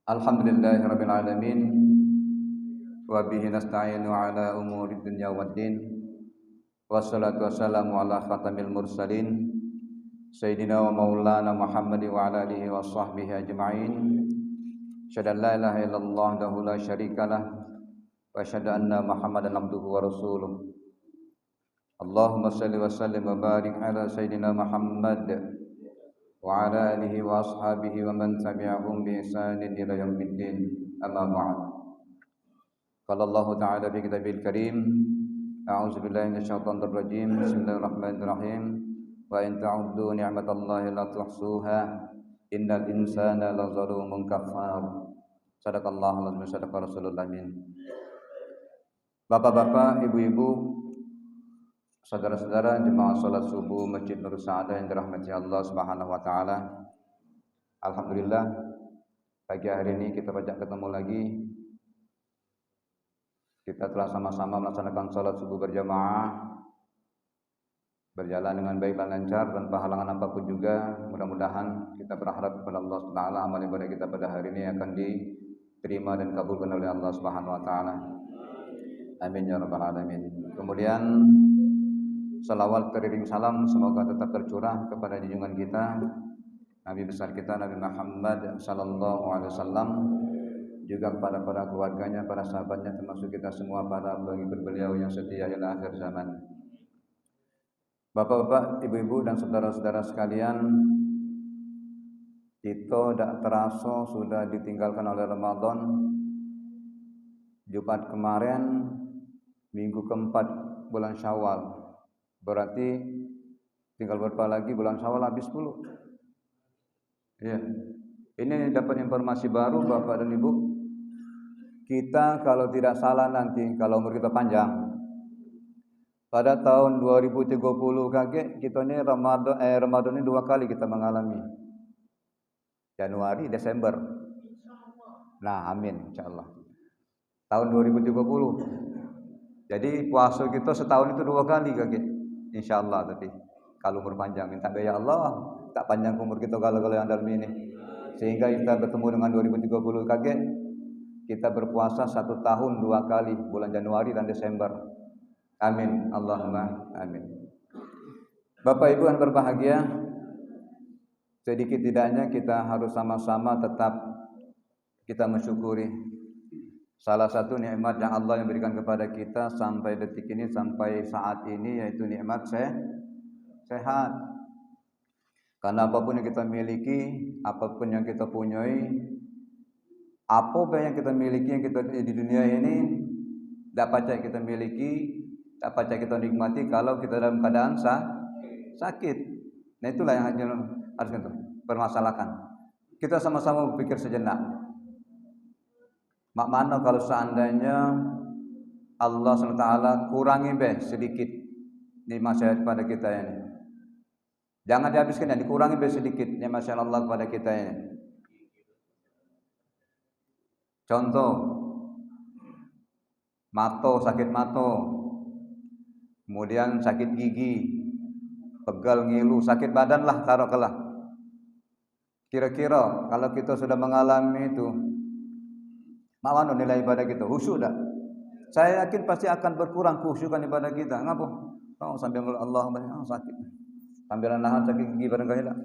Alhamdulillahirabbil alamin wa bihi nasta'inu ala umuri dunya waddin wassalatu wassalamu ala khatamil mursalin sayyidina wa maulana Muhammad wa ala alihi wa sahbihi ajma'in syada la ilaha illallah wahdahu la syarikalah wa syada anna Muhammadan abduhu wa rasuluh. Allahumma salli wa sallim wa barik ala sayyidina Muhammad wa ala alihi wa ashabihi wa man tabi'ahum bi ihsanin ila yaumiddin. Amma ba'd. Qala Allah ta'ala fi kitabil karim, a'udzu billahi minasyaitonir rajim. Bismillahirrahmanirrahim. Wa in ta'uddu ni'matallahi la tuhsuha innal insana lazalumun kafar. Sadaqallahul azim, sadaqa Rasulullah amin. Bapak-bapak, ibu-ibu, saudara-saudara jemaah salat subuh Masjid Nur Sa'adah yang dirahmati Allah Subhanahu wa taala. Alhamdulillah pagi hari ini kita banyak ketemu lagi. Kita telah sama-sama melaksanakan salat subuh berjamaah, berjalan dengan baik dan lancar tanpa halangan apapun juga. Mudah-mudahan kita berharap kepada Allah Subhanahu wa taala amal ibadah kita pada hari ini akan diterima dan kabulkan oleh Allah Subhanahu wa taala. Amin ya rabbal alamin. Kemudian salawat teriring salam semoga tetap tercurah kepada junjungan kita Nabi besar kita Nabi Muhammad sallallahu alaihi wasallam, juga kepada para keluarganya, para sahabatnya, termasuk kita semua para pengikut beliau yang setia hingga akhir zaman. Bapak-bapak, ibu-ibu dan saudara-saudara sekalian, kita tidak terasa sudah ditinggalkan oleh Ramadan. Jumat kemarin minggu keempat bulan Syawal. Berarti tinggal berapa lagi bulan Syawal habis 10. Ya. Ini dapat informasi baru Bapak dan Ibu. Kita kalau tidak salah nanti kalau umur kita panjang, pada tahun 2030 kakek kita ini Ramadan ini 2 kali kita mengalami. Januari, Desember. Nah, amin insyaallah. Tahun 2030. Jadi puasa kita setahun itu 2 kali kakek. InsyaAllah, tapi kalau umur panjang minta ya Allah tak panjang umur kita kalau yang dalam ini, sehingga kita bertemu dengan 2030 kakek. Kita berpuasa 1 tahun 2 kali, bulan Januari dan Desember. Amin, Allahumma amin. Bapak Ibu yang berbahagia, sedikit tidaknya kita harus sama-sama tetap kita mensyukuri salah satu nikmat yang Allah yang berikan kepada kita sampai detik ini, sampai saat ini, yaitu nikmat sehat. Karena apapun yang kita miliki, apapun yang kita punyai, apa yang kita miliki, yang kita di dunia ini, dapat saja kita miliki, dapat saja kita nikmati kalau kita dalam keadaan sakit. Nah itulah yang harus kita permasalahkan. Kita sama-sama berpikir sejenak. Mak mana kalau seandainya Allah SWT kurangi sedikit nikmat sehat pada kita ini. Jangan dihabiskan ya, dikurangi sedikit nikmat sehat Allah kepada kita ini. Contoh, sakit mato, kemudian sakit gigi, pegal ngilu, sakit badan lah taruhlah. Kira-kira kalau kita sudah mengalami itu, mana nilai ibadah kita? Khusyuk tak? Saya yakin pasti akan berkurang khusyukan ibadah kita. Ngapa? Oh, sambil Allah sakit. Sambil nahan sakit gigi barangkali tak.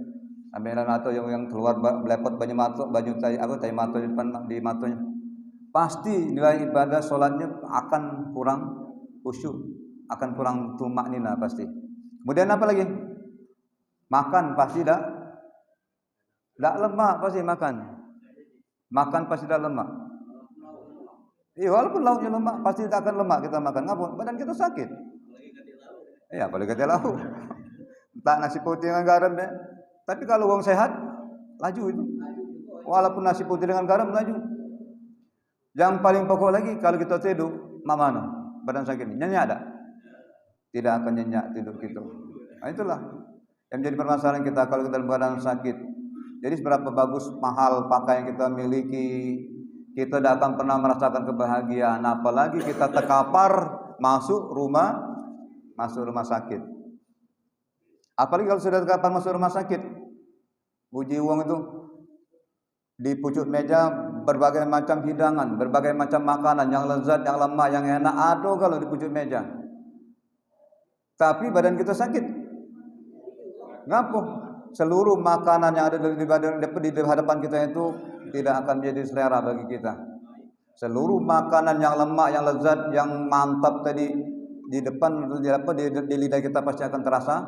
Sambil atau yang keluar belepot banyak mata, tai mata di depan di matanya. Pasti nilai ibadah solatnya akan kurang khusyuk, akan kurang tumaknina pasti. Kemudian apa lagi? Makan pasti tak lemak pasti makan. Makan pasti tak lemak. Iya, walaupun lauknya lemak, pasti tidak akan lemak kita makan. Ngapa? Badan kita sakit. Iya, apalagi kata lauk. Tak nasi putih dengan garam deh. Tapi kalau orang sehat, laju itu. Walaupun nasi putih dengan garam, laju. Yang paling pokok lagi, kalau kita tidur, mana? Badan sakit. Nyenyak ada? Tidak akan nyenyak tidur kita. Nah, itulah yang menjadi permasalahan kita kalau kita dalam badan sakit. Jadi seberapa bagus, mahal pakaian yang kita miliki, kita tidak akan pernah merasakan kebahagiaan, apalagi kita terkapar masuk rumah sakit. Apalagi kalau sudah terkapar masuk rumah sakit, uji uang itu di pucuk meja berbagai macam hidangan, berbagai macam makanan yang lezat, yang lemak, yang enak ada kalau di pucuk meja. Tapi badan kita sakit. Ngapo? Seluruh makanan yang ada di hadapan kita itu tidak akan menjadi selera bagi kita. Seluruh makanan yang lemak, yang lezat, yang mantap tadi di depan di lidah kita pasti akan terasa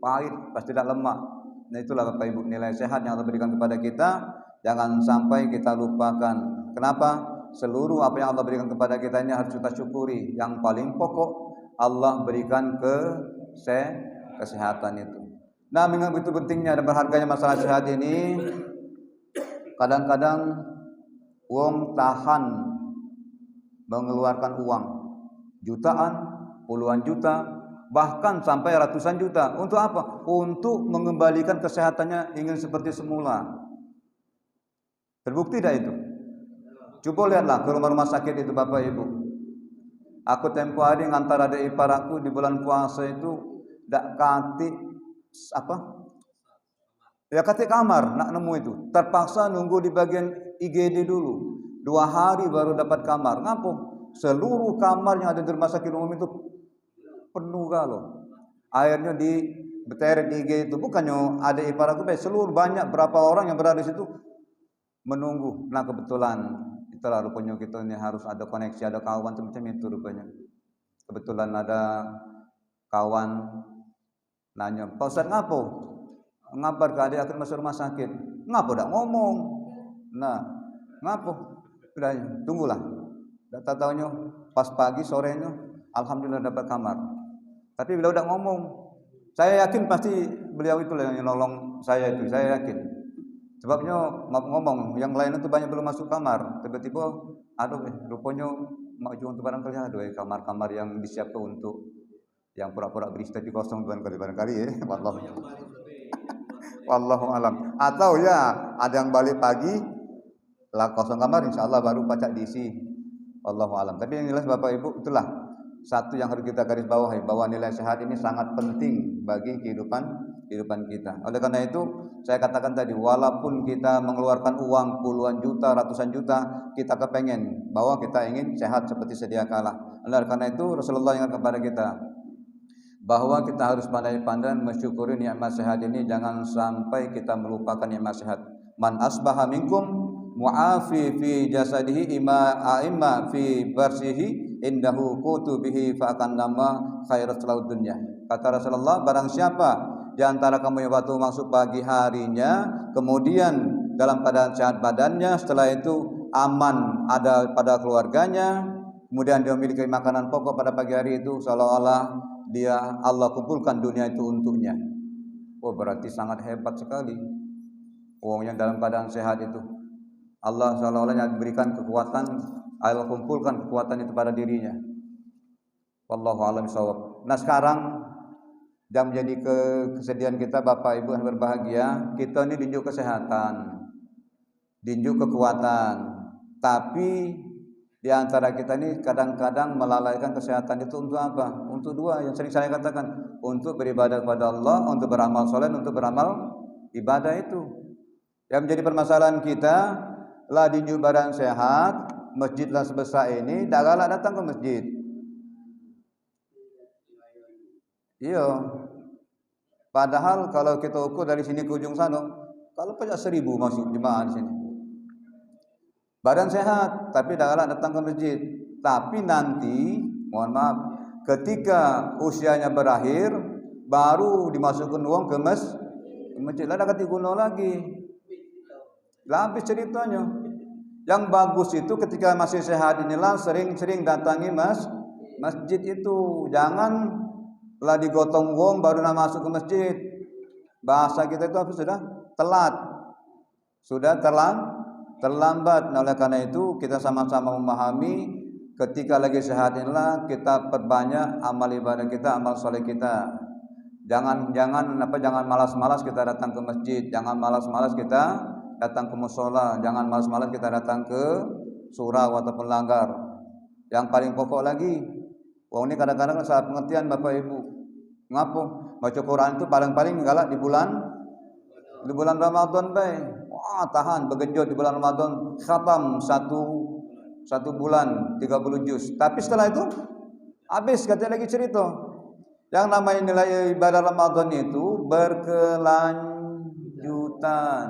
pahit, pasti tidak lemak. Nah itulah Bapak Ibu nilai sehat yang Allah berikan kepada kita. Jangan sampai kita lupakan. Kenapa? Seluruh apa yang Allah berikan kepada kita ini harus kita syukuri. Yang paling pokok Allah berikan kesehatan itu. Nah, dengan begitu pentingnya dan berharganya masalah sehat ini, kadang-kadang wong tahan mengeluarkan uang jutaan, puluhan juta, bahkan sampai ratusan juta. Untuk apa? Untuk mengembalikan kesehatannya ingin seperti semula. Terbukti dah itu. Coba lihatlah ke rumah-rumah sakit itu Bapak Ibu. Aku tempo hari ngantar adik ipar aku di bulan puasa itu dak kati ya kati kamar nak nemu itu. Terpaksa nunggu di bagian IGD dulu. 2 hari baru dapat kamar. Ngapa? Seluruh kamar yang ada di rumah sakit umum itu penuh galau. Akhirnya di beteret di IGD itu bukannya adik ipar aku, seluruh banyak berapa orang yang berada di situ menunggu. Nah kebetulan itulah rupanya kita ini harus ada koneksi, ada kawan macam itu rupanya. Kebetulan ada kawan nanya, Pak Ustaz ngapo? Ngabar ke adik akan masuk rumah sakit. Ngapo dak ngomong? Nah, ngapo? Udah tunggulah. Tak tahunya pas pagi sorenya alhamdulillah dapat kamar. Tapi beliau udah ngomong. Saya yakin pasti beliau itu yang nolong saya itu, saya yakin. Sebabnya ngomong, yang lain itu banyak belum masuk kamar. Tiba-tiba, rupanya mau jual untuk barangkali kamar-kamar yang disiapkan untuk yang pura-pura berisi tapi kosong barangkali ya. Wallahu alam. Atau ya ada yang balik pagi, lah kosong kamar, insya Allah baru pacak diisi. Wallahu alam. Tapi yang jelas Bapak Ibu itulah satu yang harus kita garis bawahi, bahwa nilai sehat ini sangat penting bagi kehidupan kita. Oleh karena itu saya katakan tadi, walaupun kita mengeluarkan uang puluhan juta, ratusan juta, kita kepengen bahwa kita ingin sehat seperti sedia kala. Oleh karena itu Rasulullah ingatkan kepada kita bahwa kita harus pandai-pandai mensyukuri nikmat sehat ini, jangan sampai kita melupakan nikmat sehat. Man asbaha minkum mu'afi fi jasadihi imma fi barsihi indahu qutu bihi fa akan nama khairat laud dunya. Kata Rasulullah, barang siapa di antara kamu yang waktu masuk pagi harinya, kemudian dalam keadaan sehat badannya, setelah itu aman ada pada keluarganya, kemudian dia memiliki makanan pokok pada pagi hari itu, seolah-olah dia Allah kumpulkan dunia itu untuknya. Oh, berarti sangat hebat sekali. Wong yang dalam keadaan sehat itu Allah seolah-olah yang berikan kekuatan, Allah kumpulkan kekuatan itu pada dirinya. Wallahu a'lam bishawab. Nah sekarang yang menjadi kesedihan kita Bapak Ibu yang berbahagia, kita ini dinjuk kesehatan, dinjuk kekuatan, tapi di antara kita ini kadang-kadang melalaikan kesehatan itu untuk apa? Untuk dua yang sering saya katakan, untuk beribadah kepada Allah, untuk beramal soleh, untuk beramal ibadah itu. Yang menjadi permasalahan kita lah dinjuk badan sehat, masjidlah sebesar ini, dah galak datang ke masjid. Iya. Padahal kalau kita ukur dari sini ke ujung sana, kalau pajak 1000 masuk jemaah di sini. Badan sehat, tapi dah galak datang ke masjid. Tapi nanti, mohon maaf, ketika usianya berakhir, baru dimasukkan uang ke masjid. Lah dah kata guna lagi. Lah habis ceritanya. Yang bagus itu ketika masih sehat inilah sering-sering datangi masjid itu. Jangan lah digotong wong baru nak masuk ke masjid. Bahasa kita itu apa sudah telat, sudah terlambat. Nah, oleh karena itu kita sama-sama memahami ketika lagi sehat inilah kita perbanyak amal ibadah kita, amal soleh kita. Jangan malas-malas kita datang ke masjid, jangan malas-malas kita datang ke musola, jangan malas-malas kita datang ke surau ataupun langgar. Yang paling pokok lagi, wong ini kadang-kadang salah pengertian Bapak Ibu. Ngapo? Baca Quran itu paling-paling galak di bulan Ramadan bae. tahan begenjot di bulan Ramadan, khatam satu bulan 30 juz. Tapi setelah itu habis, katanya lagi cerita. Yang namanya nilai ibadah Ramadan itu berkelanjutan,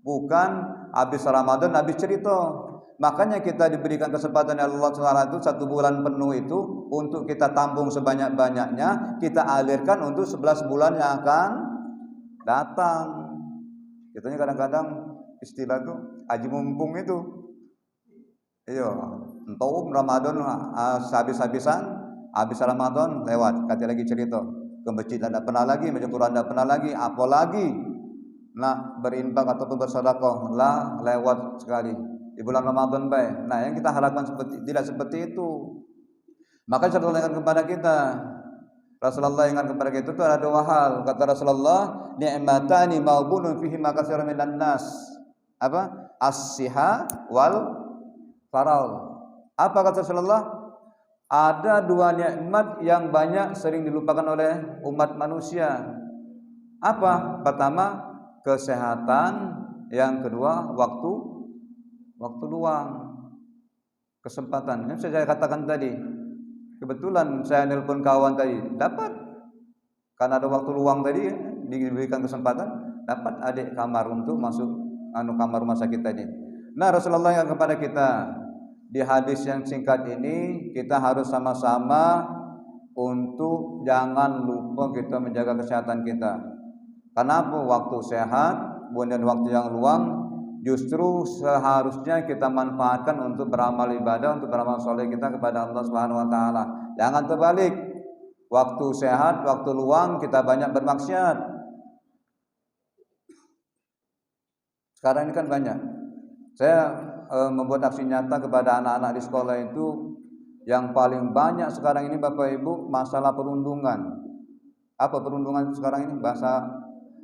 bukan habis Ramadan habis cerita. Makanya kita diberikan kesempatan oleh Allah Subhanahu itu 1 bulan penuh itu untuk kita tampung sebanyak-banyaknya, kita alirkan untuk 11 bulan yang akan datang. Kitanya kadang-kadang istilah itu haji mumpung itu. Iya, entou Ramadan habis-habisan, habis Ramadan lewat, kata lagi cerita. Ke masjid tidak pernah lagi, baca Quran tidak pernah lagi, apalagi nak berinfak ataupun bersedekah lah lewat sekali. Di bulan Ramadan baik. Nah, yang kita harapkan tidak seperti itu. Maka Rasulullah ingatkan kepada kita. Rasulullah ingatkan kepada kita itu ada 2 hal. Kata Rasulullah, ni'matani maubunun fihi makatsirun minan nas. Apa? As-siha wal faral. Apa kata Rasulullah? Ada 2 nikmat yang banyak sering dilupakan oleh umat manusia. Apa? Pertama, kesehatan. Yang kedua, waktu luang, kesempatan. Yang saya katakan tadi, kebetulan saya nelpon kawan tadi, dapat karena ada waktu luang tadi, diberikan kesempatan, dapat adik kamar untuk masuk kamar rumah sakit tadi. Nah, Rasulullah yang kepada kita di hadis yang singkat ini, kita harus sama-sama untuk jangan lupa kita menjaga kesehatan kita. Kenapa? Waktu sehat, kemudian waktu yang luang justru seharusnya kita manfaatkan untuk beramal ibadah, untuk beramal soleh kita kepada Allah Subhanahu wa taala. Jangan terbalik. Waktu sehat, waktu luang kita banyak bermaksiat. Sekarang ini kan banyak. Saya membuat aksi nyata kepada anak-anak di sekolah itu, yang paling banyak sekarang ini Bapak Ibu masalah perundungan. Apa perundungan sekarang ini? Bahasa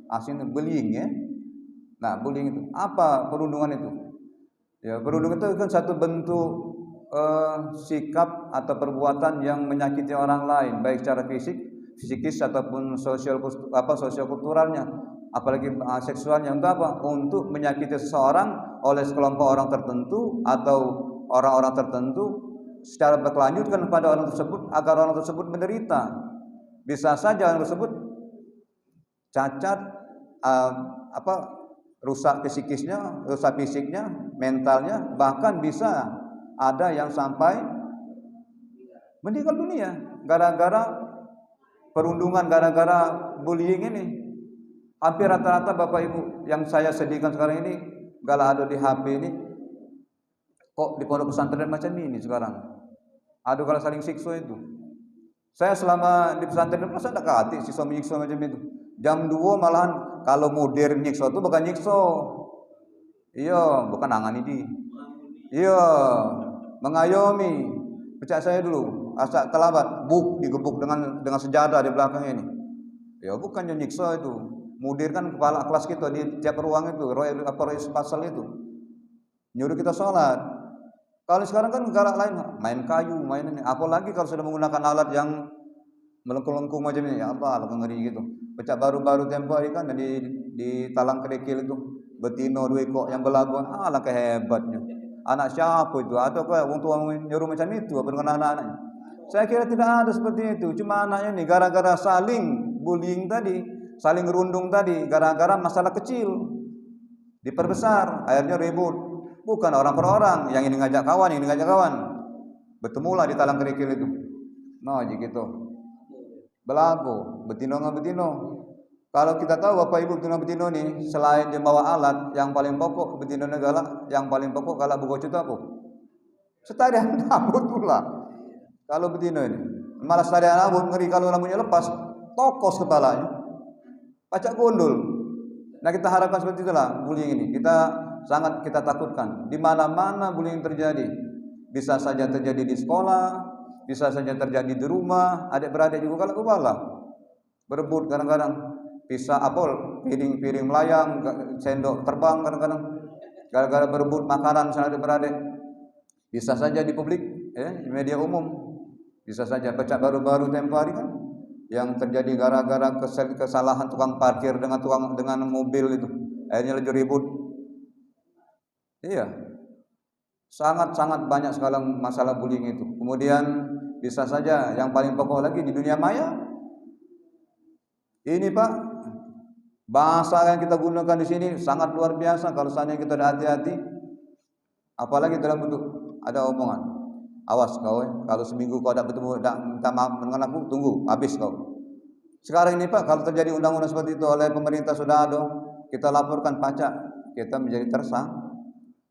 asing bullying ya. Nah, bullying itu apa? Perundungan itu, ya, perundungan itu kan satu bentuk sikap atau perbuatan yang menyakiti orang lain, baik secara fisikis ataupun sosial kulturalnya, apalagi seksualnya. Untuk apa? Untuk menyakiti seseorang oleh sekelompok orang tertentu atau orang-orang tertentu secara berkelanjutan kepada orang tersebut agar orang tersebut menderita. Bisa saja orang tersebut cacat, rusak psikisnya, rusak fisiknya, mentalnya, bahkan bisa ada yang sampai meninggal dunia gara-gara perundungan, gara-gara bullying ini. Hampir rata-rata Bapak Ibu yang saya sedihkan sekarang ini, kalau ada di HP ini, kok di pondok pesantren macam ini sekarang. Aduh, kalau saling siksa itu. Saya selama di pesantren itu saya tak hati siksa menyiksa macam itu. Jam 2 malahan. Kalau modern nyiksa itu bukan nyiksa. Iya, bukan nangani di. Iya, mengayomi. Percaya saya dulu, asal terlambat, digebuk dengan sejadah di belakang ini. Ya, bukannya nyiksa itu. Mudir kan kepala kelas kita di tiap ruang itu, roy pasal itu. Nyuruh kita sholat. Kalau sekarang kan galak lain, main kayu, main ini. Apalagi kalau sudah menggunakan alat yang melengkung-lengkung macam ini, ya Allah, ngeri gitu. Pecah baru-baru tempo hari kan di talang kerikil itu betino 2 ekor yang belagu, alangkah hebatnya. Anak siapa itu? Atau wong tua nyuruh macam itu apa dengan anak-anaknya? Saya kira tidak ada seperti itu. Cuma anaknya ini gara-gara saling bullying tadi, saling rundung tadi, gara-gara masalah kecil diperbesar, akhirnya ribut. Bukan orang per orang, yang ini ngajak kawan, yang ini ngajak kawan. Bertemulah di talang kerikil itu. Nah, gitu. Belagu, betino nggak betino. Kalau kita tahu Bapak Ibu betino nih, selain dia bawa alat, yang paling pokok betino negara, yang paling pokok kalau buku itu apa? Setarian rambut pula. Kalau betino ini, malah setarian rambut, ngeri kalau rambutnya lepas, tokos kepalanya, pacak gondol. Nah, kita harapkan seperti itulah bullying ini. Kita takutkan. Di mana-mana bullying terjadi, bisa saja terjadi di sekolah. Bisa saja terjadi di rumah, adik-beradik juga kalau kepala berebut kadang-kadang, pisah apel, piring melayang, sendok terbang kadang-kadang, gara-gara berebut makanan sama adik-beradik. Bisa saja di publik, di media umum, bisa saja. Pecah baru-baru tempo hari kan, yang terjadi gara-gara kesalahan tukang parkir dengan mobil itu, akhirnya lagi ribut. Iya, sangat-sangat banyak sekali masalah bullying itu. Kemudian bisa saja yang paling pokok lagi di dunia maya, ini Pak, bahasa yang kita gunakan di sini sangat luar biasa. Kalau seandainya kita ada hati-hati, apalagi dalam bentuk ada omongan, awas kau, kalau seminggu kau tidak bertemu, tidak minta maaf dengan aku, tunggu, habis kau. Sekarang ini Pak, kalau terjadi undang-undang seperti itu oleh pemerintah sudah ada, kita laporkan pajak, kita menjadi tersangka.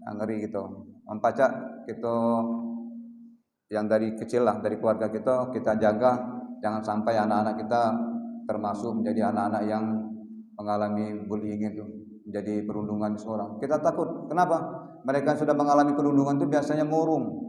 Ngeri gitu. Pajak kita yang dari kecil lah, dari keluarga kita jaga, jangan sampai anak-anak kita termasuk menjadi anak-anak yang mengalami bullying itu, menjadi perundungan seorang. Kita takut. Kenapa? Mereka yang sudah mengalami perundungan itu biasanya murung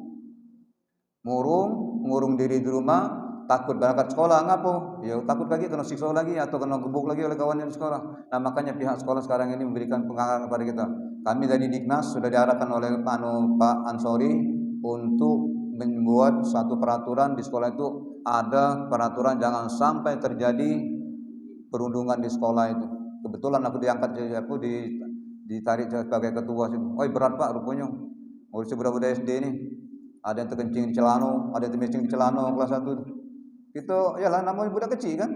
diri di rumah, takut berangkat sekolah, ngapo? Ya takut lagi kena siksa lagi atau kena gebuk lagi oleh kawannya di sekolah. Nah makanya pihak sekolah sekarang ini memberikan pengarahan kepada kita. Kami dari Diknas sudah diarahkan oleh Pak Ansori untuk membuat satu peraturan di sekolah itu, ada peraturan jangan sampai terjadi perundungan di sekolah itu. Kebetulan aku diangkat, aku ditarik sebagai ketua situ. Oh berat Pak rupanya, ngurus budak-budak SD ini. Ada yang terkencing di celana, ada yang terkencing di celana kelas 1. Itu yalah namanya budak kecil kan?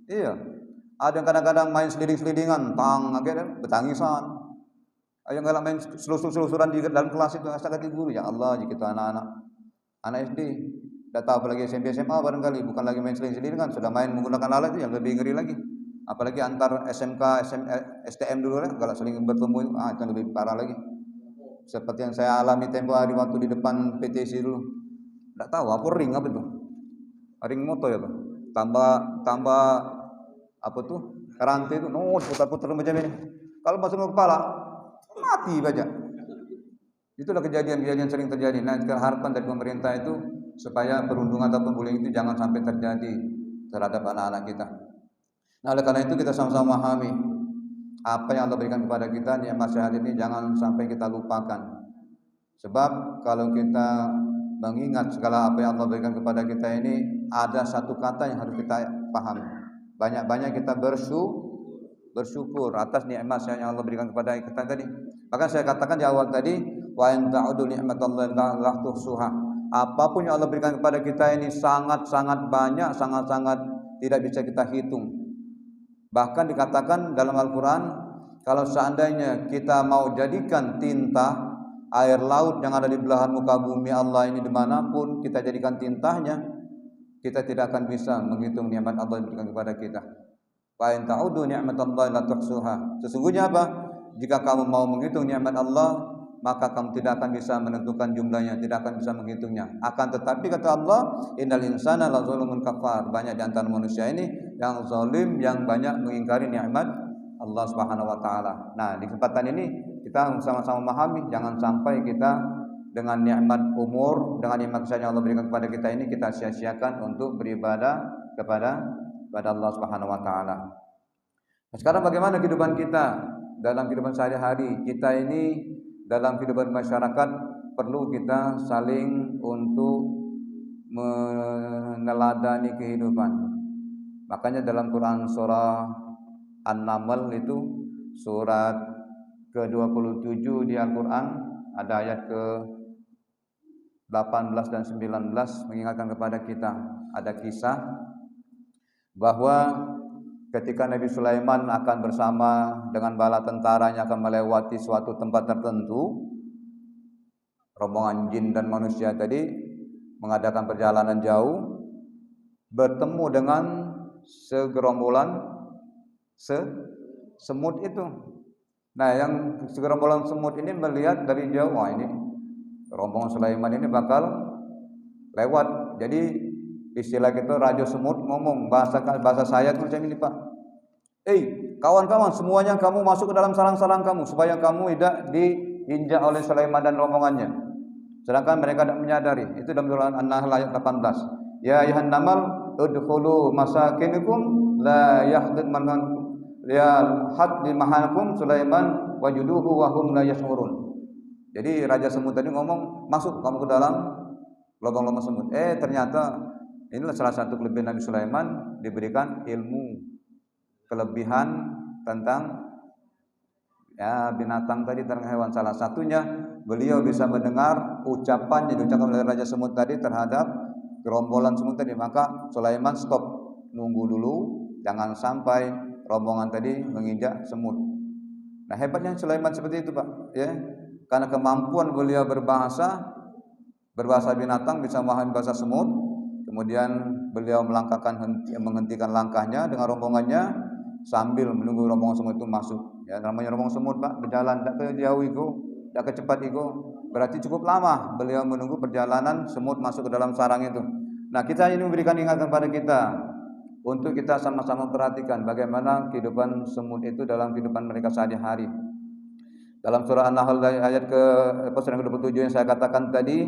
Iya. Ada yang kadang-kadang main seliding-selidingan, akhirnya bertangisan. Ada yang main selusuran di dalam kelas itu, asal kaki guru. Ya Allah, jika itu anak SD, tidak tahu apalagi SMP SMA barangkali, bukan lagi main seliding-selidingan, sudah main menggunakan alat itu yang lebih ngeri lagi. Apalagi antar SMK, STM dulu lah, kalau saling bertemu itu lebih parah lagi. Seperti yang saya alami tempo hari waktu di depan PTC dulu. Tidak tahu apa ring apa itu? Ring motor ya Pak. Tambah apa tuh? Rantai itu, putar-putar macam ini. Kalau masuk ke kepala, mati baca. Itulah kejadian-kejadian sering terjadi. Nah, kita harapan dari pemerintah itu supaya perundungan atau bullying itu jangan sampai terjadi terhadap anak-anak kita. Nah, oleh karena itu kita sama-sama memahami apa yang Allah berikan kepada kita, nikmat sehat ini jangan sampai kita lupakan. Sebab kalau kita mengingat segala apa yang Allah berikan kepada kita ini, ada satu kata yang harus kita pahami. Banyak-banyak kita bersyukur atas nikmat sehat yang Allah berikan kepada kita tadi. Bahkan saya katakan di awal tadi, wa in ta'udu ni'matallahi la tuhsuha. Apapun yang Allah berikan kepada kita ini sangat-sangat banyak, sangat-sangat tidak bisa kita hitung. Bahkan dikatakan dalam Al-Quran, kalau seandainya kita mau jadikan tinta air laut yang ada di belahan muka bumi Allah ini dimanapun, kita jadikan tintanya, kita tidak akan bisa menghitung nikmat Allah yang diberikan kepada kita. Fa in ta'udu ni'matallahi la tuhsuha. Sesungguhnya apa? Jika kamu mau menghitung nikmat Allah, maka kamu tidak akan bisa menentukan jumlahnya, tidak akan bisa menghitungnya. Akan tetapi kata Allah, innal insana la zalumun kafar. Banyak di antara manusia ini yang zalim, yang banyak mengingkari nikmat Allah Subhanahu wa taala. Nah, di kesempatan ini kita sama-sama memahami jangan sampai kita dengan nikmat umur, dengan nikmat kasih yang Allah berikan kepada kita ini kita sia-siakan untuk beribadah kepada Allah Subhanahu wa taala. Nah, sekarang bagaimana kehidupan kita dalam kehidupan sehari-hari? Kita ini dalam kehidupan masyarakat perlu kita saling untuk meneladani kehidupan. Makanya dalam Quran surah An-Naml itu surat ke-27 di Al-Quran ada ayat ke-18 dan 19 mengingatkan kepada kita, ada kisah bahwa ketika Nabi Sulaiman akan bersama dengan bala tentaranya akan melewati suatu tempat tertentu, rombongan jin dan manusia tadi mengadakan perjalanan jauh, bertemu dengan segerombolan semut itu. Nah, yang segerombolan semut ini melihat dari jauh, wah ini rombongan Sulaiman ini bakal lewat. Jadi istilah kita raja semut ngomong, bahasa saya tuh macam ini Pak. Kawan-kawan semuanya kamu masuk ke dalam sarang-sarang kamu supaya kamu tidak diinjak oleh Sulaiman dan rombongannya. Sedangkan mereka tidak menyadari. Itu dalam surah An-Nahl ayat 18. Ya ayuhan namal udkhulu masakinikum la yahdmankum ya haddi mahanakum Sulaiman wajuduhu wa hum la yash'urun. Jadi raja semut tadi ngomong, masuk kamu ke dalam lubang-lubang semut. Ternyata inilah salah satu kelebihan Nabi Sulaiman, diberikan ilmu kelebihan tentang Ya, binatang tadi termasuk hewan. Salah satunya beliau bisa mendengar ucapan yang diucapkan oleh Raja Semut tadi terhadap gerombolan semut tadi. Maka Sulaiman stop, nunggu dulu, jangan sampai rombongan tadi menginjak semut. Nah, hebatnya Sulaiman seperti itu, Pak, ya. Karena kemampuan beliau berbahasa binatang, bisa memahami bahasa semut. Kemudian beliau menghentikan langkahnya dengan rombongannya sambil menunggu rombongan semut itu masuk. Ya, namanya rombongan semut, Pak, berjalan tidak jauh itu, tidak kecepat itu. Berarti cukup lama beliau menunggu perjalanan semut masuk ke dalam sarang itu. Nah, kita ini memberikan ingatan kepada kita untuk kita sama-sama perhatikan bagaimana kehidupan semut itu dalam kehidupan mereka sehari-hari. Dalam surah An-Nahl ayat ke-27 yang saya katakan tadi,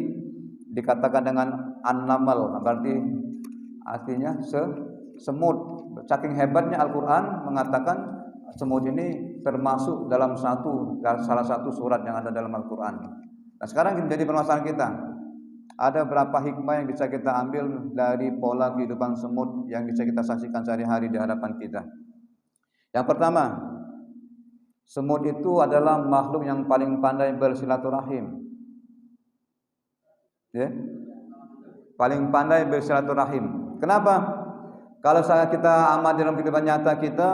dikatakan dengan an-namal, berarti artinya semut. Saking hebatnya Al-Qur'an mengatakan semut ini termasuk dalam salah satu surat yang ada dalam Al-Qur'an. Nah, sekarang menjadi permasalahan kita. Ada berapa hikmah yang bisa kita ambil dari pola kehidupan semut yang bisa kita saksikan sehari-hari di hadapan kita. Yang pertama, semut itu adalah makhluk yang paling pandai bersilaturahim. Ya? Paling pandai bersilaturahim. Kenapa? Kalau kita amati dalam kehidupan nyata kita,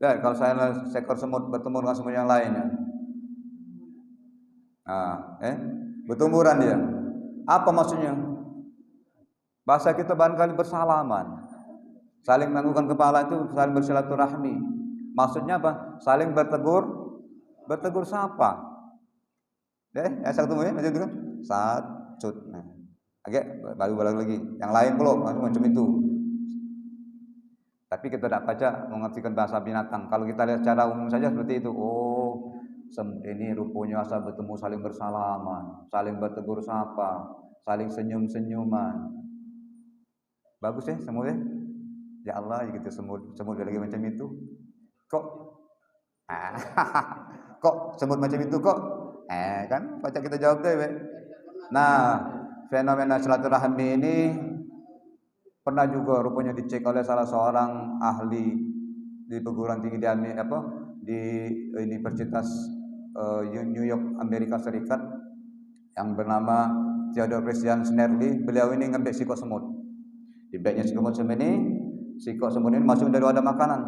ya, kalau saya seekor semut bertemu dengan semut yang lainnya, bertumburan dia. Apa maksudnya? Bahasa kita barangkali bersalaman, saling menganggukkan kepala itu saling bersilaturahmi. Maksudnya apa? Saling bertegur sapa. Saya ketemu ya, macam itu kan? Sacut. Nah, agak baru lagi. Yang lain belum macam itu. Tapi kita tidak baca mengertikan bahasa binatang. Kalau kita lihat secara umum saja seperti itu. Oh, ini rupanya asal bertemu saling bersalaman, saling bertegur sapa, saling senyum-senyuman. Bagus ya semut ya? Ya Allah, gitu semut lagi macam itu. Kok semut macam itu kok? Kan baca kita jawab deh. Nah, fenomena silaturahmi ini pernah juga rupanya dicek oleh salah seorang ahli di perguruan tinggi di Universitas New York, Amerika Serikat, yang bernama Theodore Christian Schnerli. Beliau ini ngambil sikok semut. Di bagian sikok semut ini masuk dari wadah makanan.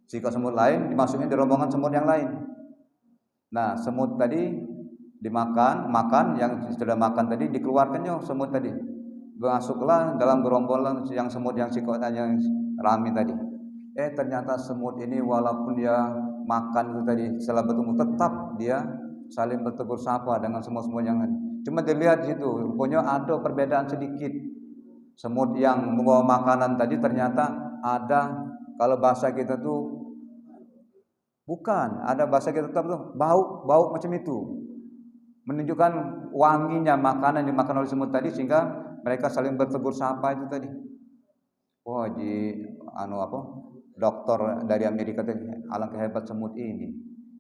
Sikok semut lain dimasukkan di rombongan semut yang lain. Nah, semut tadi makan yang sudah makan tadi dikeluarkannya semut tadi. Masuklah dalam gerombolan yang semut yang sikoknya yang rame tadi. Ternyata semut ini walaupun dia makan itu tadi setelah bertemu tetap dia saling bertegur sapa dengan semut-semut yang lain. Cuma dilihat di situ, rupanya ada perbedaan sedikit. Semut yang membawa makanan tadi ternyata ada, kalau bahasa kita tuh bukan, ada bahasa kita tetap tuh bau macam itu. Menunjukkan wanginya makanan yang dimakan oleh semut tadi sehingga mereka saling bertegur sapa itu tadi. Wah, dokter dari Amerika tadi, alangkah hebat semut ini.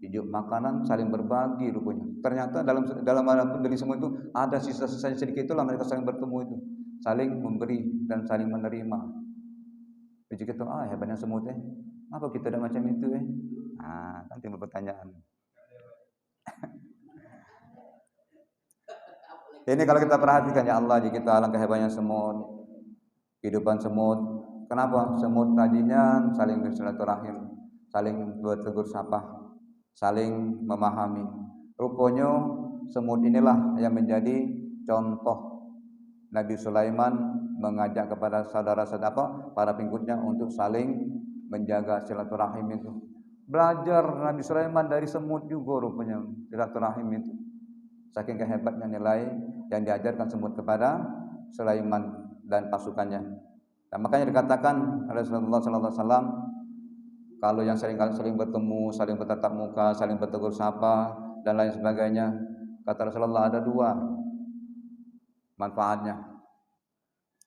Hidup makanan saling berbagi rupanya. Ternyata dalam dari semut itu ada sisa-sisa sedikit, itulah mereka saling bertemu itu, saling memberi dan saling menerima. Jadi kita hebatnya semut apa kita ada macam itu kan timbul pertanyaan. Ini kalau kita perhatikan, ya Allah, jika kita alangkah hebatnya semut, kehidupan semut. Kenapa? Semut tadinya saling bersilaturahim, saling bertegur sapa, saling memahami. Rupanya semut inilah yang menjadi contoh Nabi Sulaiman mengajak kepada saudara-saudara para pengikutnya untuk saling menjaga silaturahim itu. Belajar Nabi Sulaiman dari semut juga rupanya silaturahim itu. Saking kehebatnya nilai yang diajarkan semut kepada Sulaiman dan pasukannya. Dan makanya dikatakan Rasulullah SAW, kalau yang sering bertemu, saling bertatap muka, saling bertegur sapa dan lain sebagainya, kata Rasulullah ada 2 manfaatnya.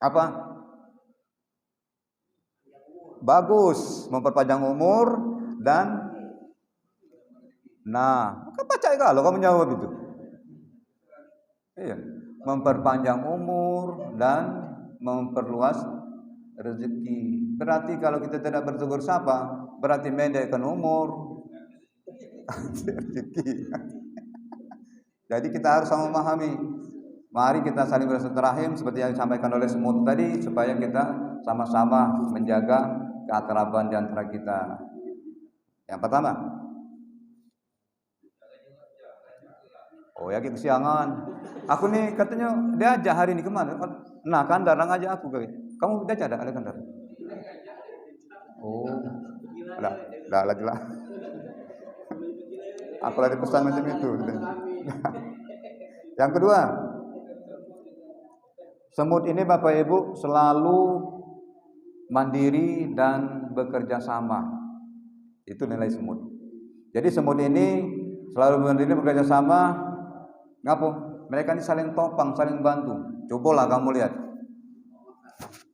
Apa? Bagus, memperpanjang umur dan kan baca kalau kamu jawab itu. Iya, memperpanjang umur dan memperluas rezeki. Berarti kalau kita tidak bertegur sapa, berarti mendekkan umur. rezeki. Jadi kita harus sama memahami. Mari kita saling bersilaturahim seperti yang disampaikan oleh semut tadi, supaya kita sama-sama menjaga keakraban di antara kita. Yang pertama, oh ya kesiangan. Aku nih katanya dia aja hari ini kemana? Nah kan darang aja aku kayak. Kamu udah ada kan darang? Oh, lah lagi lah. Aku lagi pesan macam itu. Yang kedua, semut ini Bapak Ibu selalu mandiri dan bekerja sama. Itu nilai semut. Jadi semut ini selalu mandiri dan bekerja sama. Ngapo? Mereka ini saling topang, saling bantu. Cobalah kamu lihat.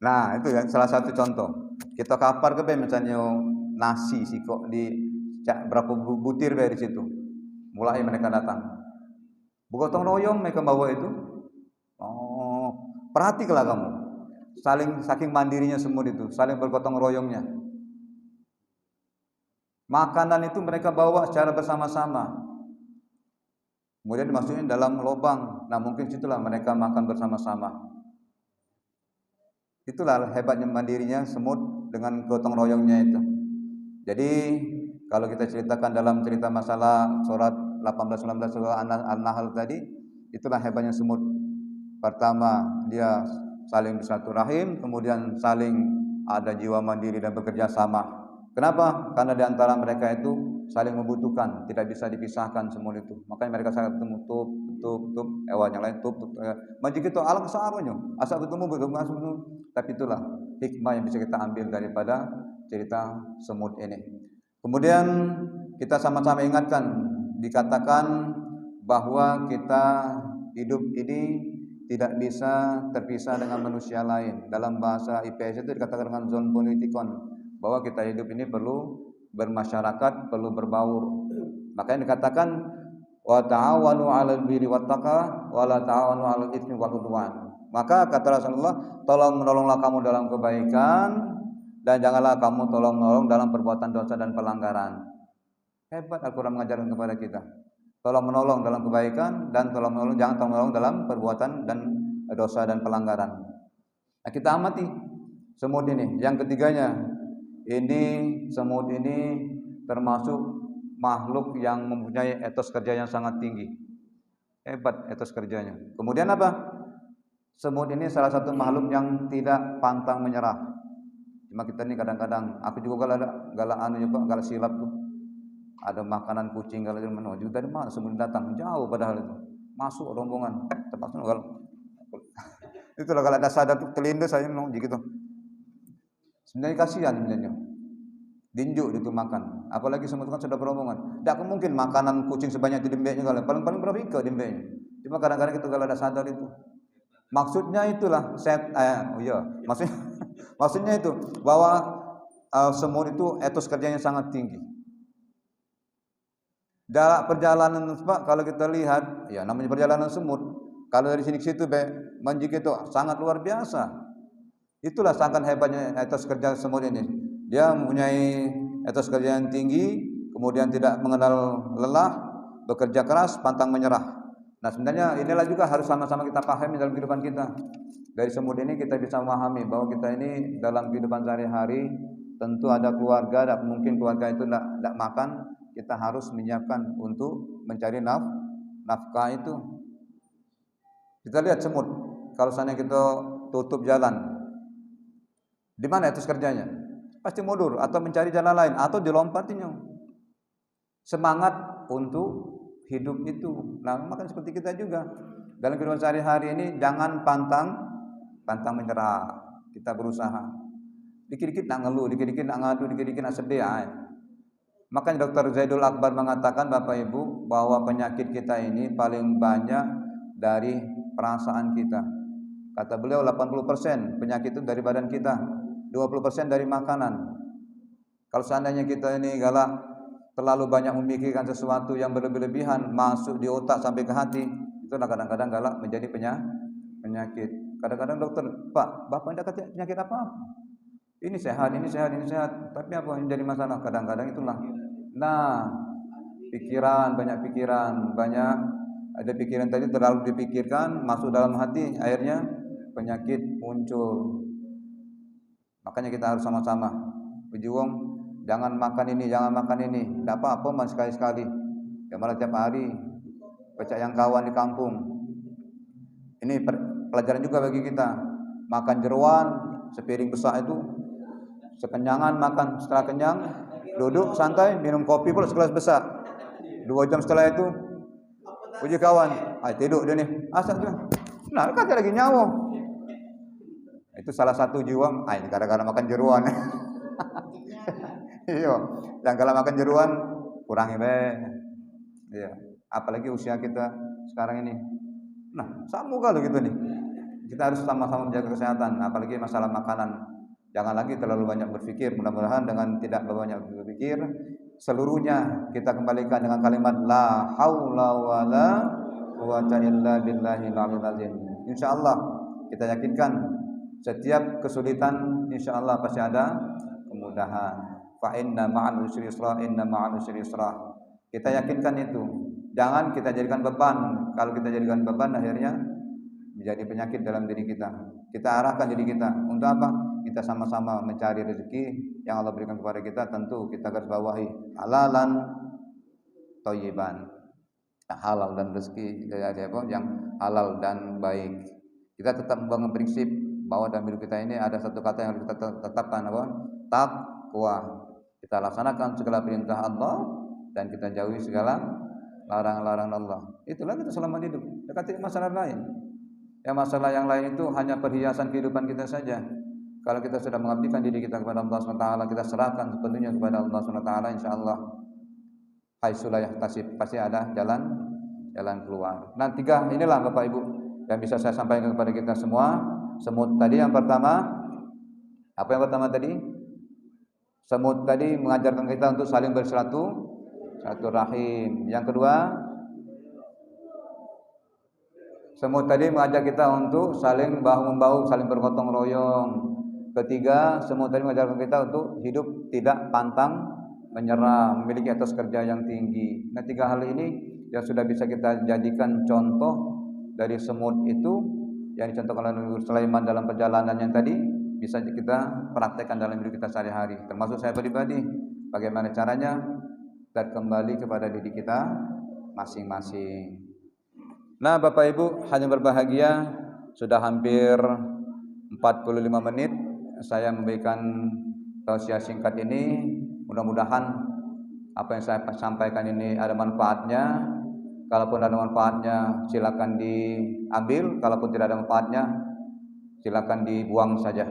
Nah, itu ya salah satu contoh. Kita kapar ke misalnya nasi sih kok di berapa butir dari situ. Mulai mereka datang. Bergotong royong mereka bawa itu. Oh, perhatikanlah kamu. Saking mandirinya semut itu, saling bergotong royongnya. Makanan itu mereka bawa secara bersama-sama. Kemudian dimasukin dalam lubang. Nah, mungkin situlah mereka makan bersama-sama. Itulah hebatnya mandirinya semut dengan gotong royongnya itu. Jadi kalau kita ceritakan dalam cerita masalah surat 18-19 surah An-Nahl tadi, itulah hebatnya semut. Pertama, dia saling bersilaturahim, kemudian saling ada jiwa mandiri dan bekerja sama. Kenapa? Karena di antara mereka itu saling membutuhkan, tidak bisa dipisahkan semut itu. Makanya mereka sangat bertemu tup, yang lain tup. Majik itu alam searahnya, asal bertemu. Tapi itulah hikmah yang bisa kita ambil daripada cerita semut ini. Kemudian kita sama-sama ingatkan, dikatakan bahwa kita hidup ini tidak bisa terpisah dengan manusia lain. Dalam bahasa IPS itu dikatakan dengan zon politikon, bahwa kita hidup ini perlu bermasyarakat, perlu berbaur. Makanya dikatakan wa ta'awanu 'alal birri wat taqwa wa la ta'awanu 'alal itsmi wal 'udwan. Maka kata Rasulullah, tolong menolonglah kamu dalam kebaikan dan janganlah kamu tolong menolong dalam perbuatan dosa dan pelanggaran. Hebat Al-Qur'an mengajarkan kepada kita. Tolong menolong dalam kebaikan dan jangan tolong menolong dalam perbuatan dan dosa dan pelanggaran. Nah, kita amati semut ini. Yang ketiganya, semut ini termasuk makhluk yang mempunyai etos kerja yang sangat tinggi. Hebat etos kerjanya. Kemudian apa? Semut ini salah satu makhluk yang tidak pantang menyerah. Cuma kita ini kadang-kadang, aku juga galak silap tuh. Ada makanan kucing kalau di mana, juga dari mana semut datang jauh padahal itu. Masuk rombongan, terpaksa kalau itulah kalau ada sadar tuh telindas saya gitu. Sebenarnya kasihan sebenarnya. Dinjuk itu makan. Apalagi semut kan sudah berombongan. Tidak mungkin makanan kucing sebanyak itu dimbeknya kalau paling berapa ikat dimbeknya. Cuma kadang-kadang kita kalau ada sadar itu. Maksudnya itulah maksudnya itu bahwa semut itu etos kerjanya sangat tinggi. Dalam perjalanan Pak, kalau kita lihat, ya namanya perjalanan semut. Kalau dari sini ke situ, manjik itu sangat luar biasa. Itulah sangat hebatnya etos kerja semut ini. Dia mempunyai etos kerja yang tinggi, kemudian tidak mengenal lelah, bekerja keras, pantang menyerah. Nah sebenarnya inilah juga harus sama-sama kita pahami dalam kehidupan kita. Dari semut ini kita bisa memahami bahwa kita ini dalam kehidupan sehari-hari tentu ada keluarga, dan mungkin keluarga itu tidak makan, kita harus menyiapkan untuk mencari nafkah itu. Kita lihat semut, kalau seandainya kita tutup jalan, di mana etos kerjanya? Pasti mundur atau mencari jalan lain atau dilompatinya. Semangat untuk hidup itu. Nah, maka seperti kita juga dalam kehidupan sehari-hari ini jangan pantang menyerah. Kita berusaha. Dikit-dikit nak ngeluh, dikit-dikit nak ngadu, dikit-dikit nak sedih. Makanya Dr. Zaidul Akbar mengatakan Bapak Ibu bahwa penyakit kita ini paling banyak dari perasaan kita. Kata beliau 80% penyakit itu dari badan kita, 20% dari makanan. Kalau seandainya kita ini galak, terlalu banyak memikirkan sesuatu yang berlebihan masuk di otak sampai ke hati, itulah kadang-kadang galak menjadi penyakit. Kadang-kadang dokter, Pak, Bapak tidak kata penyakit apa? Ini sehat. Tapi apa yang jadi masalah? Kadang-kadang itulah. Nah, pikiran, banyak ada pikiran tadi terlalu dipikirkan, masuk dalam hati, akhirnya penyakit muncul. Makanya kita harus sama-sama berjuang, jangan makan ini, tidak apa-apa mas sekali-sekali. Ya malah tiap hari pecah yang kawan di kampung. Ini pelajaran juga bagi kita. Makan jeroan sepiring besar itu, sekenyangan makan, setelah kenyang duduk santai minum kopi pula segelas besar. 2 jam setelah itu puji kawan, tidur dia nih. Asal tu. Nah, kata lagi nyawa. Itu salah satu jiwa, ini gara-gara makan jeruan. Iya, yang kalau makan jeruan kurangi Iya, apalagi usia kita sekarang ini. Nah, sama kalau gitu nih. Kita harus sama-sama menjaga kesehatan, apalagi masalah makanan. Jangan lagi terlalu banyak berpikir. Mudah-mudahan dengan tidak banyak berpikir, seluruhnya kita kembalikan dengan kalimat la haula wala quwata illa billahil aliyil azim. Insyaallah kita yakinkan setiap kesulitan insyaallah pasti ada kemudahan. Fa inna ma'al usri yusra, inna ma'al usri yusra. Kita yakinkan itu. Jangan kita jadikan beban. Kalau kita jadikan beban akhirnya menjadi penyakit dalam diri kita. Kita arahkan diri kita untuk apa? Kita sama-sama mencari rezeki yang Allah berikan kepada kita. Tentu kita garis bawahi halalan thayyiban. Halal dan rezeki yang halal dan baik. Kita tetap membangun prinsip bahwa dalam hidup kita ini ada satu kata yang harus kita tetapkan, apa? Taqwa. Kita laksanakan segala perintah Allah dan kita jauhi segala larangan-larangan Allah. Itulah kita selamat hidup. Dekati masalah lain. Yang masalah yang lain itu hanya perhiasan kehidupan kita saja. Kalau kita sudah mengabdikan diri kita kepada Allah SWT, kita serahkan sepenuhnya kepada Allah SWT, insyaallah haitsulah yahtasib, pasti ada jalan keluar. Nah, 3 inilah Bapak Ibu yang bisa saya sampaikan kepada kita semua. Semut tadi yang pertama, apa yang pertama tadi? Semut tadi mengajarkan kita untuk saling bersilaturahim. Yang kedua, semut tadi mengajak kita untuk saling bahu-membahu, saling bergotong royong. Ketiga, semut tadi mengajarkan kita untuk hidup tidak pantang menyerah, memiliki etos kerja yang tinggi. Nah, 3 hal ini yang sudah bisa kita jadikan contoh dari semut itu yang dicontohkan oleh Nabi Sulaiman dalam perjalanan yang tadi, bisa kita praktekkan dalam hidup kita sehari-hari. Termasuk saya pribadi, bagaimana caranya dan kembali kepada diri kita masing-masing. Nah, Bapak Ibu hanya berbahagia, sudah hampir 45 menit saya memberikan tausiah singkat ini. Mudah-mudahan apa yang saya sampaikan ini ada manfaatnya. Kalaupun ada manfaatnya silakan diambil, kalaupun tidak ada manfaatnya silakan dibuang saja.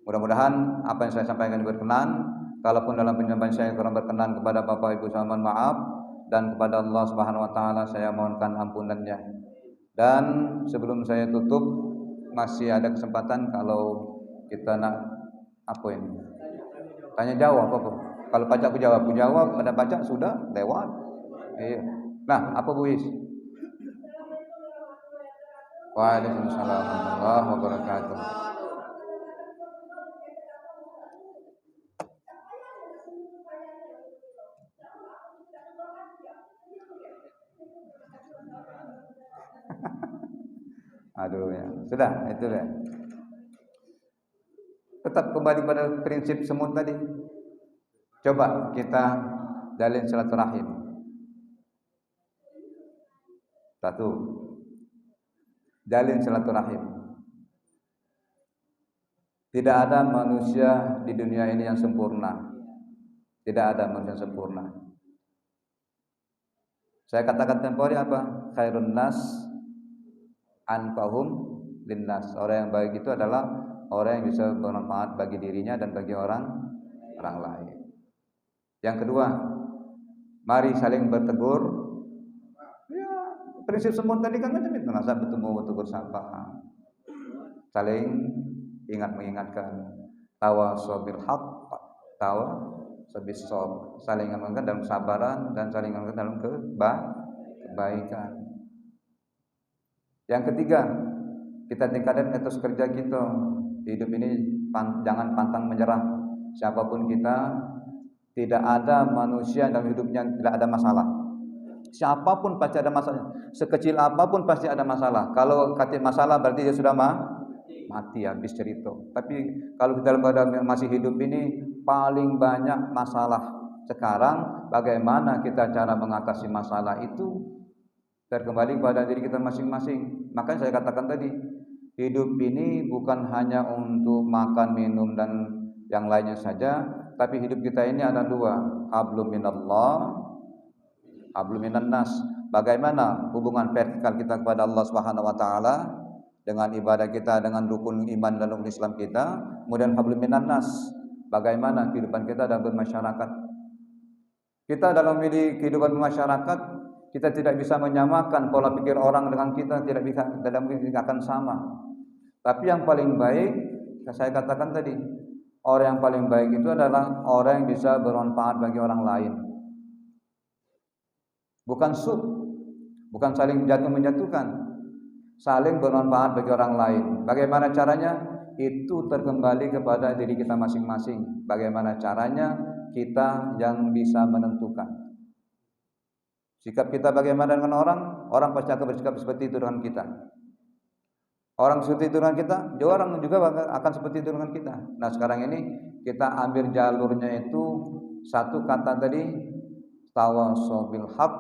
Mudah-mudahan apa yang saya sampaikan berkenan. Kalaupun dalam penyampaian saya kurang berkenan kepada Bapak Ibu saya mohon maaf, dan kepada Allah Subhanahu wa taala saya mohonkan ampunannya. Dan sebelum saya tutup, masih ada kesempatan kalau kita nak apa ini? Tanya jawab apa? Kalau pacak aku jawab, pada pacak sudah lewat. Iya. Nah, apa Bu Is? Waalaikumsalam warahmatullahi wabarakatuh. Aduh ya, sudah itu deh. Tetap kembali pada prinsip semut tadi. Coba kita jalin silaturahim. 1. Jalin silaturahim. Tidak ada manusia di dunia ini yang sempurna. Tidak ada manusia yang sempurna. Saya katakan tempo hari apa? Khairun nas anfahum linnas. Orang yang baik itu adalah orang yang bisa bermanfaat bagi dirinya dan bagi orang lain. Yang kedua, mari saling bertegur. Ya, prinsip semut tadi kan macam itu. Saat bertemu bertegur sapa, saling mengingatkan. Tawasaw bil haqq, tawasaw bis sabr. Saling mengingatkan dalam kesabaran dan saling mengingatkan dalam kebaikan. Yang ketiga, kita tingkatkan etos kerja kita. Hidup ini jangan pantang menyerah. Siapapun kita, tidak ada manusia dalam hidupnya tidak ada masalah. Siapapun pasti ada masalah. Sekecil apapun pasti ada masalah. Kalau kata masalah berarti dia sudah mati habis cerita. Tapi kalau kita dalam keadaan masih hidup ini paling banyak masalah. Sekarang bagaimana kita cara mengatasi masalah itu terkembali pada diri kita masing-masing. Makanya saya katakan tadi, hidup ini bukan hanya untuk makan, minum dan yang lainnya saja, tapi hidup kita ini ada dua, hablum minallah, hablum minan nas. Bagaimana hubungan vertikal kita kepada Allah Subhanahu wa taala dengan ibadah kita, dengan rukun iman dan rukun Islam kita, kemudian hablum minan nas. Bagaimana kehidupan kita dalam bermasyarakat. Kita dalam kehidupan masyarakat, kita tidak bisa menyamakan pola pikir orang dengan kita, tidak bisa dalam akan sama. Tapi yang paling baik, saya katakan tadi, orang yang paling baik itu adalah orang yang bisa bermanfaat bagi orang lain. Bukan bukan saling menjatuhkan, saling bermanfaat bagi orang lain. Bagaimana caranya? Itu terkembali kepada diri kita masing-masing. Bagaimana caranya? Kita yang bisa menentukan. Sikap kita bagaimana dengan orang? Orang pasti akan bersikap seperti itu dengan kita. Orang seperti itu dengan kita, orang juga akan seperti itu dengan kita. Nah sekarang ini kita ambil jalurnya itu satu kata tadi, tawasau bil haq,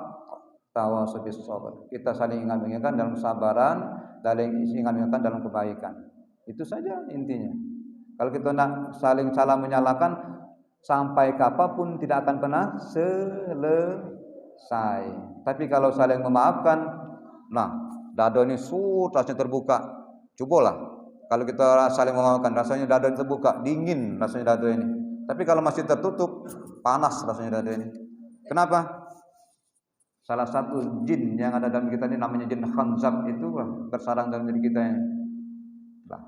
tawasau bis sabr. Kita saling ingat-ingatkan dalam kesabaran, saling ingat-ingatkan dalam kebaikan. Itu saja intinya. Kalau kita nak saling salah menyalahkan, sampai kapanpun tidak akan pernah selesai. Tapi kalau saling memaafkan, nah dada ini rasanya terbuka. Cobalah kalau kita saling memaafkan, rasanya dada ini terbuka, dingin rasanya dada ini. Tapi kalau masih tertutup, panas rasanya dada ini. Kenapa? Salah satu jin yang ada dalam kita ini namanya jin khanzab itu bersarang dalam diri kita ini. Lah,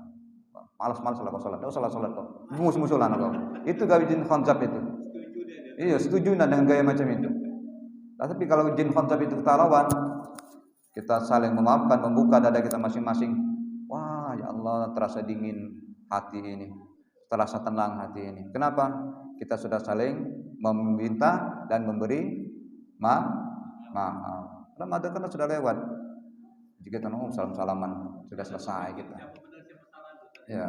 malas-malas lah kau salat. Kau salat kau. Musuh-musuhan kau. Itu gaya jin khanzab itu. Iya, setuju dengan gaya macam itu. Tapi kalau jin khanzab itu kita lawan, kita saling memaafkan, membuka dada kita masing-masing. Wah, ya Allah, terasa dingin hati ini, terasa tenang hati ini. Kenapa? Kita sudah saling meminta dan memberi maaf. Ramadan kan sudah lewat. Jika kita salam-salaman sudah selesai kita. Ya,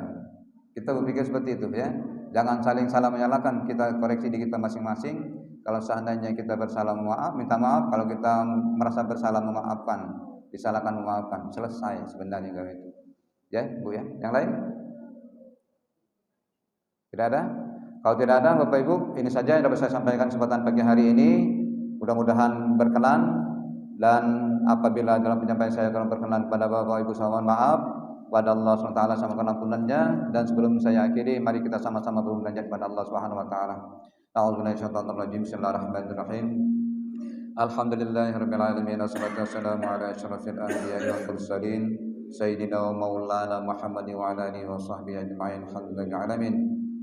kita berpikir seperti itu ya. Jangan saling salah menyalahkan. Kita koreksi diri kita masing-masing. Kalau seandainya kita bersalah maaf, minta maaf. Kalau kita merasa bersalah memaafkan, disalahkan memaafkan, selesai sebenarnya kalau itu. Ya, Bu ya. Yang lain? Tidak ada? Kalau tidak ada, Bapak Ibu, ini saja yang dapat saya sampaikan kesempatan pagi hari ini. Mudah-mudahan berkenan, dan apabila dalam penyampaian saya kurang berkenan kepada Bapak Ibu, saya mohon maaf kepada Allah SWT sama pengampunannya. Dan sebelum saya akhiri, mari kita sama-sama bermunajat kepada Allah Subhanahu wa taala. A'udzubillahi minasyaitonir rajim. Bismillahirrahmanirrahim. Alhamdulillahirabbil alamin, wassalatu wassalamu ala asyrafil anbiya'i wal mursalin sayyidina wa maulana Muhammadin wa ala alihi wa sahbihi ajma'in. Alhamdulillahil alamin.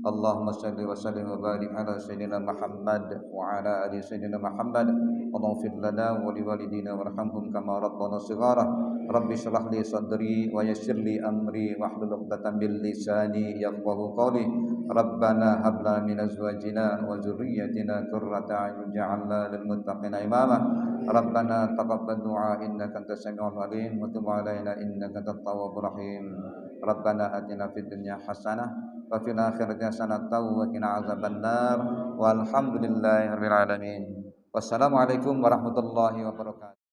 Allahumma shalli wa sallim wa barik ala sayyidina Muhammad wa ala ali sayyidina Muhammad. Allahumma fir lana wa liwalidina warhamhum kama rabbana shighara. Rabbi shrah li sadri wa yassir li amri wahlul 'uqdatam min lisani yafqahu qawli. Rabbana hab lana min azwajina wa dhurriyyatina qurrata a'yun waj'alna lil muttaqina imama. Rabbana taqabbal du'a innaka antas samiul 'alim wa tub 'alaina innaka antat tawwabur rahim. Rabbana atina fid dunya hasanah wa fil akhirati hasanatan wa qina azabannar. Walhamdulillahirabbil alamin. Wassalamualaikum warahmatullahi wabarakatuh.